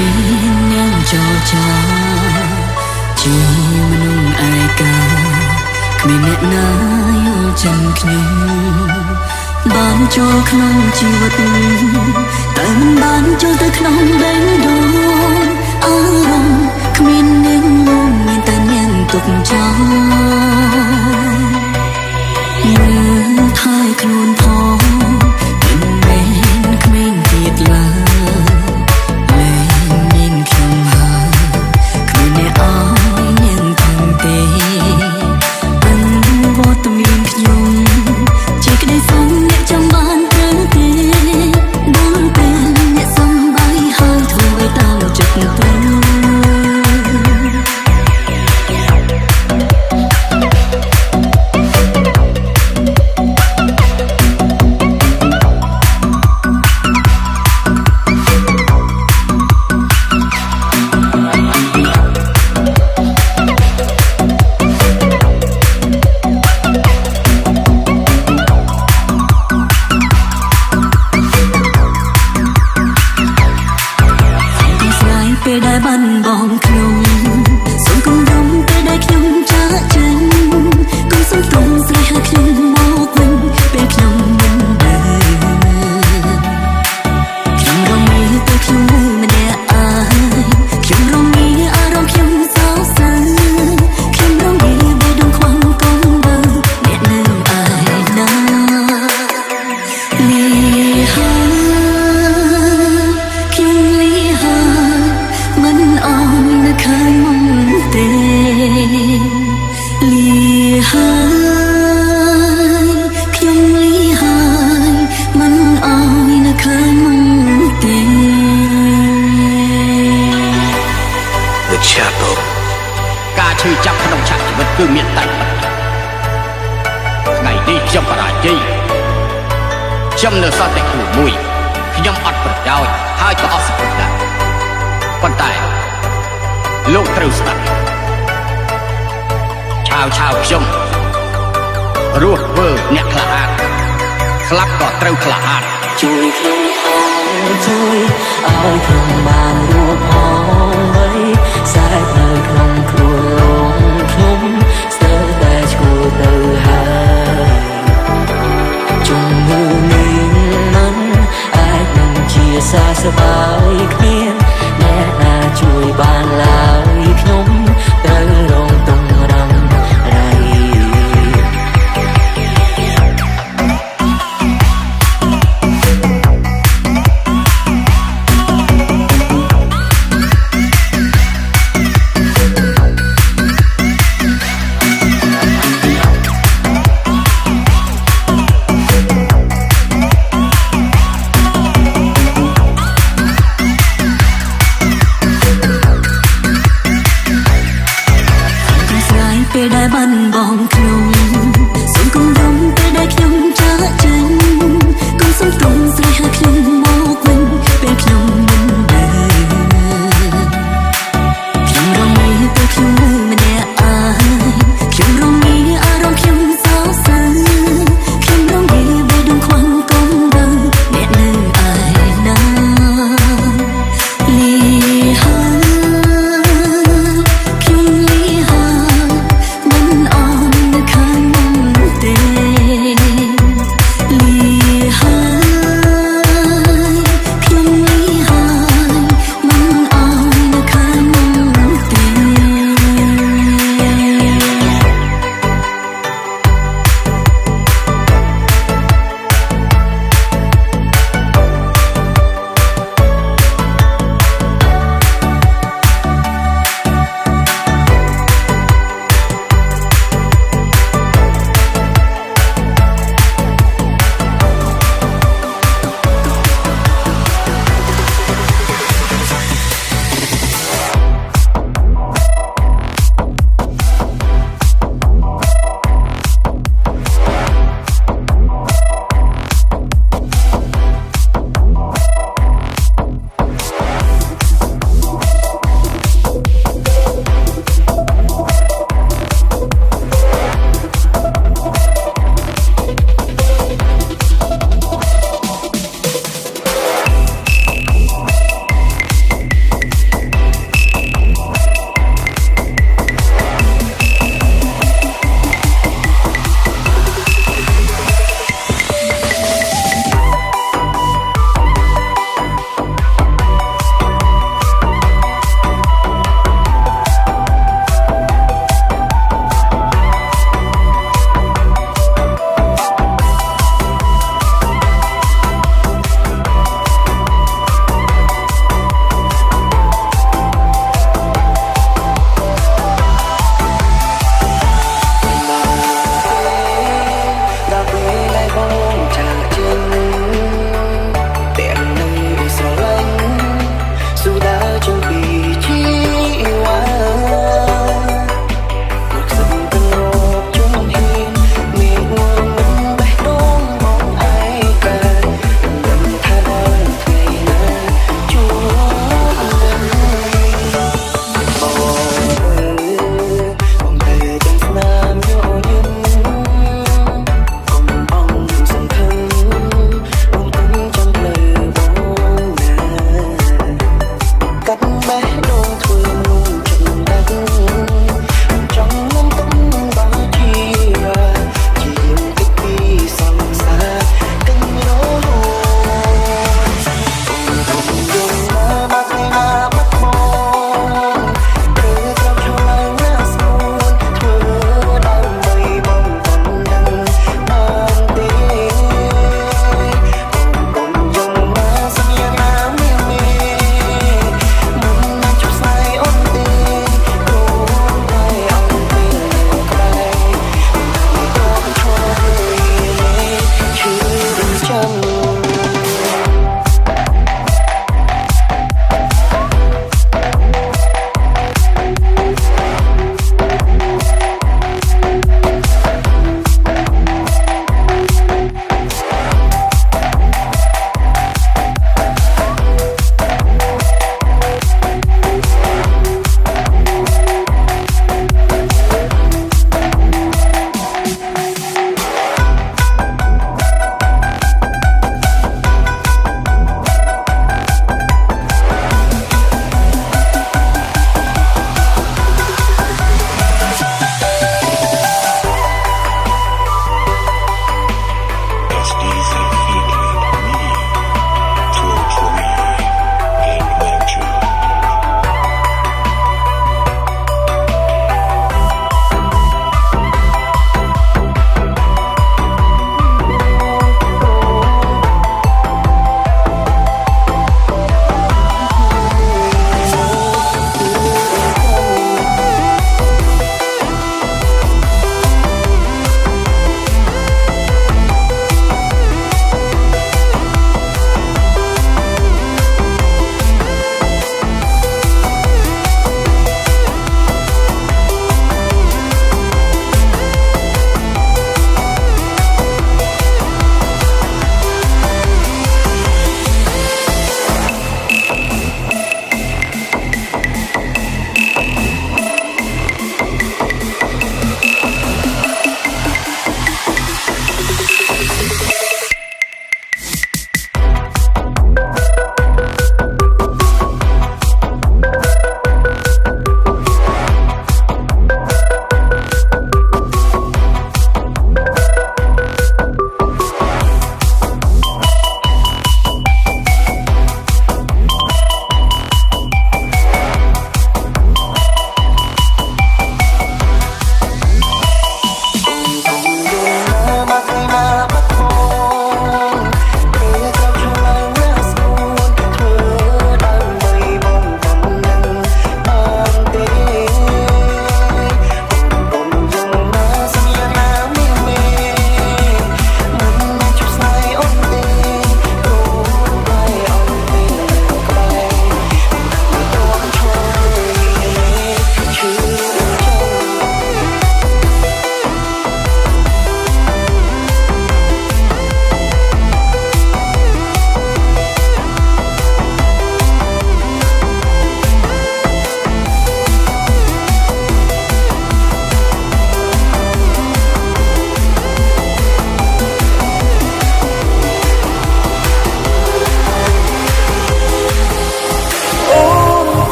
ញចរចាជាមនុស្សឯកាគ្មានអ្នកណាយល់ចឹងខ្ញុំបានចូលក្នុងជីវិតតែមិនបានចូលទៅក្នុងដេញដូនអារម្មណ៍គ្មាននាងមានតែនាងទុកចោលមើលថែខ្លួនផងមិនមែនគ្មានទៀតឡើយលែងមានខ្ញុំហើយគ្មានអ្នកអោយនាងថឹងទេមិនវត្តមានខ្ញុំជាក្តីសុំអ្នកចង់បានទៅទេដល់ពេលអ្នកសំបាយហើយធ្វើឲ្យតាមចិត្តទៅពេលដែលបានបងខ្ញុំសូមគំរំពេលដែលខ្ញុំចាកចេញគុំសូមទុំស្រីហៅខ្ញុំមកវិញពេលខ្ញុំមិនដើរខ្ញុំរំលឹកទៅខ្ញុំម្នាក់អាយខ្ញុំរំលឹកអារម្មណ៍ខ្ញុំសោកសៅខ្ញុំរំលឹកបេះដូងខ្វាំងកូនបើអ្នកនៅឯណាលីហើយខ្ញុំលីហើយមិនអោយនៅខាងមុំទេលីហើយខ្ញុំលីហើយមិនអោយនៅខាងមុំទេ The Chapel ការឈឺចាប់ក្នុងឆាកជីវិតគឺមានតែប៉ុណ្ណឹងថ្ងៃនេះខ្ញុំបរាជ័យខ្ញុំនៅសល់តែខ្លួនមួយខ្ញុំអត់ប្រយោជន៍ហើយក៏អត់សពុតដែរប៉ុន្តែលោកត្រូវស្ដាប់ឆាវខ្ញុំរស់ធ្វើអ្នកក្លាហានស្លាប់ក៏ត្រូវក្លាហានជួយខ្ញុំផងជួយឲ្យខ្ញុំបានរួចផងបីសែកនៅក្នុងខ្លួនខ្ញុំស្ទើរតែឈួរទៅហើយជំងឺនេះមិនអាចនឹងជាសះស្បើយគ្មានអ្នកណាជួយបានឡើយខ្ញុំត្រូវរងទុំរំរៃ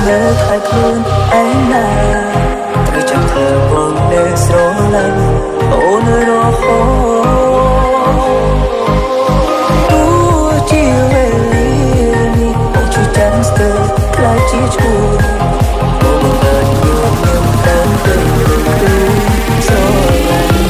លើខែខ្លួនឯណាត្រូវចាំធ្វើបងនៅស្រឡាញ់អូនរហូតអូជាវេលានេះអូនជួយចាំស្ទើរខ្លាចជាឈួនអូនបានយកខ្ញុំតាមទៅគឺស្រឡាញ់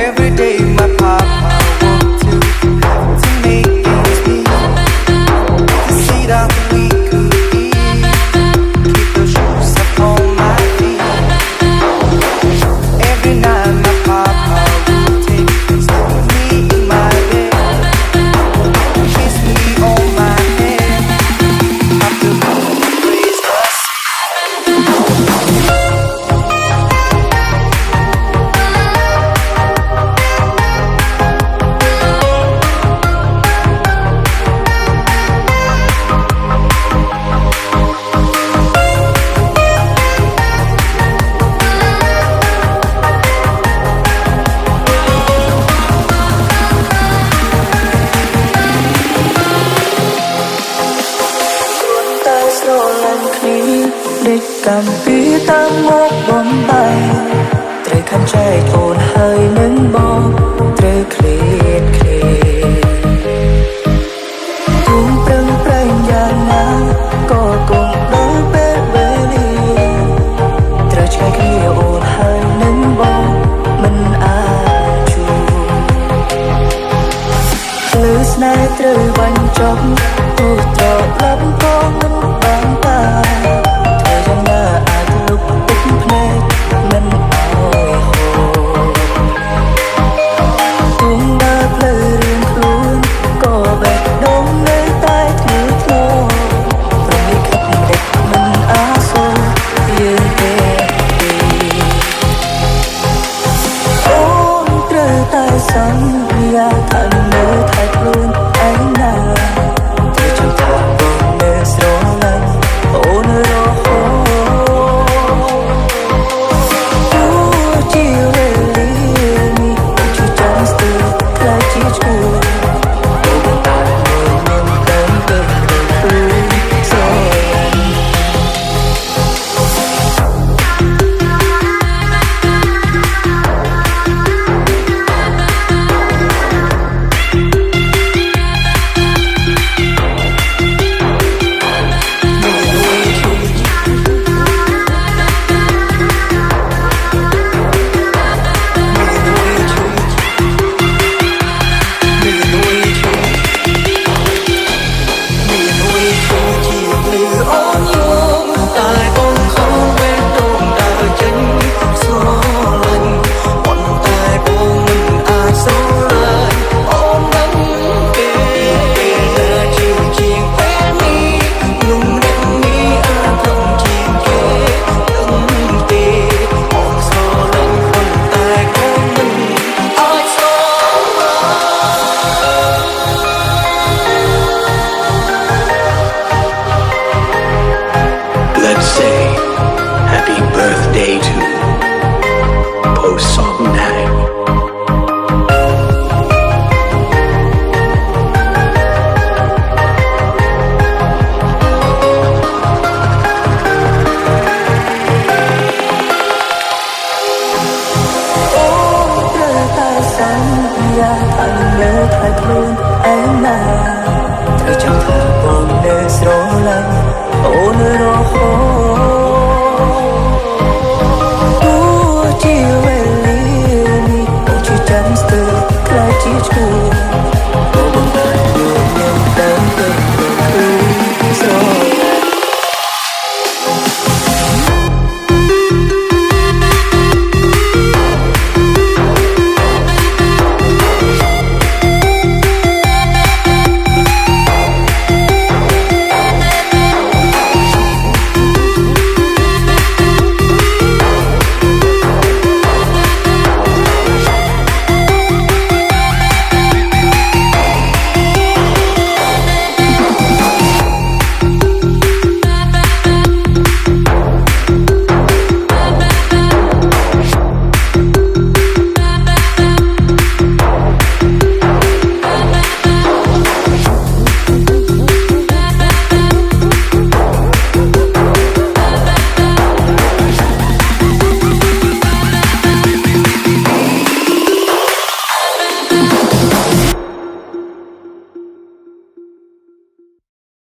Every day my papa want to make ends meet, to see that we could eat, keep the shoes up on my feet. Every night my papa would take me in my bed, kiss me on my head, after praise theស្រឡាញ់គ្នាដេកកំពីតាមមកបំបីត្រូវខំចែកអូនហើយនឹងបងត្រូវឃ្លាតគ្នាទូងប្រឹងប្រែងយ៉ាងណាក៏គង់ដល់ពេលវេលាត្រូវឆ្ងាយគ្នាអូនហើយនឹងបងមិនអាចជួបលើស្នេហ៍ត្រូវបញ្ចប់ទូត្រឡប់ក៏មិនបានតាធ្វើយ៉ាងណាអាចលុបទឹកភ្នែកមិនអើយហូរទូងដើរផ្លូវរៀងខ្លួនក៏បេះដូងនៅតែធ្ងន់ធ្ងរព្រមនេះខិតដេកមិនអាសូរយើងទេអូនត្រូវតែសន្យាថានៅថែខ្លួនឯណាត្រូវចាំថាបងនៅស្រឡាញ់អូនរហូតអូជាវេលានេះអូនជួយចាំស្ទើរខ្លាចជាឈួនអូនបានមើលខ្ញុំតាមទៅខ្លួនស្រឡាញ់Let's say happy birthday to Post Song Nang. អូត្រូវតែសន្យាថានៅថែខ្លួនឯណាត្រូវចាំថាបងនៅស្រឡាញ់អូនរហូត